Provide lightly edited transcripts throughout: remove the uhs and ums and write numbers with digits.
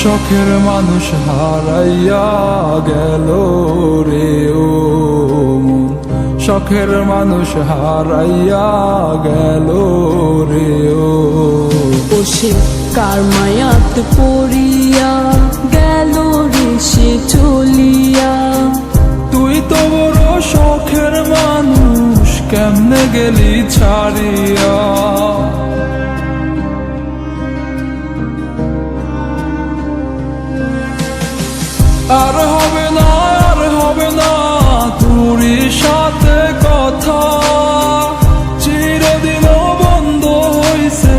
শখের মানুষ হারাইয়া গেল রে ও মন, শখের মানুষ হারাইয়া গেল রে ও। সে কার মায়াত পড়িয়া গেল রে সে চলিয়া। তুই তো বড় শখের মানুষ, কেমনে গেলি ছাড়িয়া। আর হবে না, আর হবে না তোরই সাথে কথা, চিরদিন বন্ধ হইছে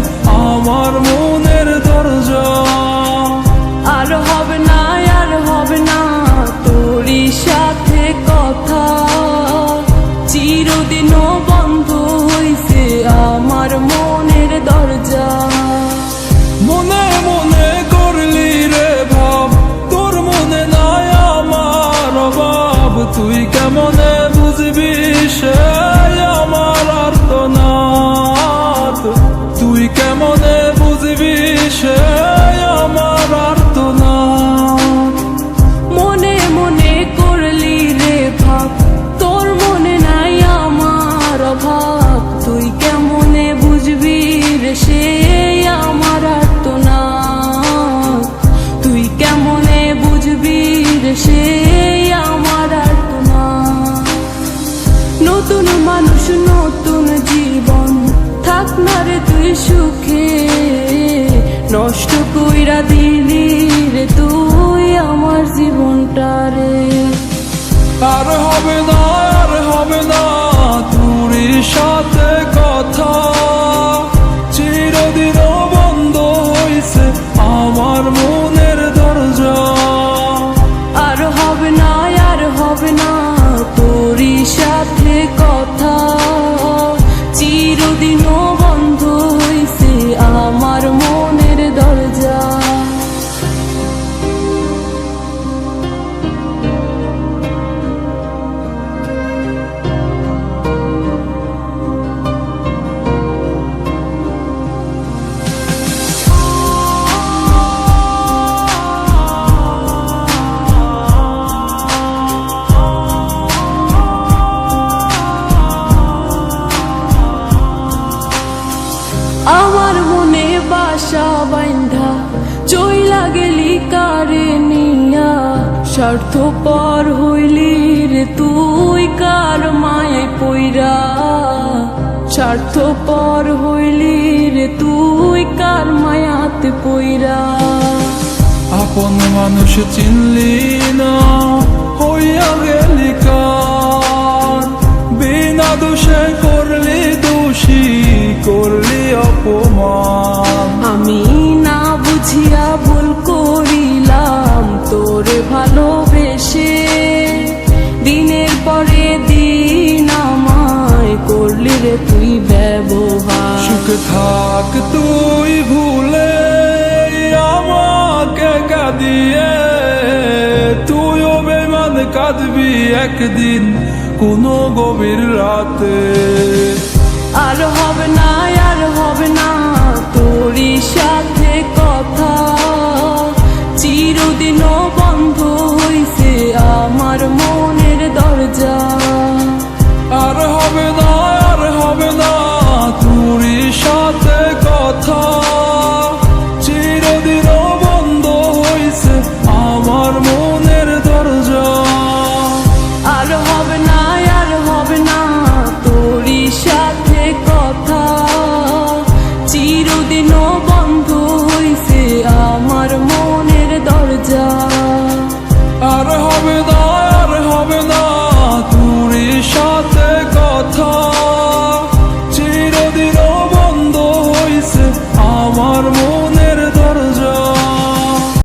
আমার মনের দরজা। আর হবে না, আর হবে না তোরই সাথে কথা, চিরদিনও বন্ধ হইছে আমার মনের দরজা। মনে মনে করলি রে ভাব, তোর মনে নাই আমার অভাব। তুই কেমনে বুঝবি সে আমার আর্তনাদ, তুই কেমনে বুঝবি সে আমার আর্তনাদ। মনে মনে করলি রে ভাব, তোর মনে নাই আমার অভাব। তুই কেমনে বুঝবি রে সে আমার আর্তনাদ, তুই কেমনে বুঝবি রে সে আমার আর্তনাদ। নতুন মানুষ নতুন জীবন, থাক না রে তুই সুখে, নষ্ট কইরা দিলি রে তুই আমার জীবনটা রে। আর হবে না, আর হবে না তোরই সাথে কথা, চিরদিন বন্ধ হইছে আমার মনের দরজা। আর হবে না, আর হবে না তোরই সাথে কথা, চিরদিনও বন্ধ হইছে আমার মনের দরজা। আমার মনে বাসা বাইন্ধা চইলা গেলি কারে নিয়া, স্বার্থপর হইলি রে তুই কার মায়ে পইরা। স্বার্থপর হইলি রে তুই কার মায়াতে পইরা। আপন মানুষ চিনলি না, হইয়া গেলি কার। বিনা দোষে করলি দোষী, করলি অপমান। আমি না বুঝিয়া ভুল করিলাম তোরে ভালোবেসে, দিনের পরে দিন আমায় করলি রে তুই ব্যবহার। সুখে থাক তুই ভুলে আমাকে কাঁদিয়ে, তুইও বেমান কাঁদবি একদিন কোনো গভীর রাতে। আর হবে না, আর হবে না তোরই সাথে কথা, চিরদিনও বন্ধ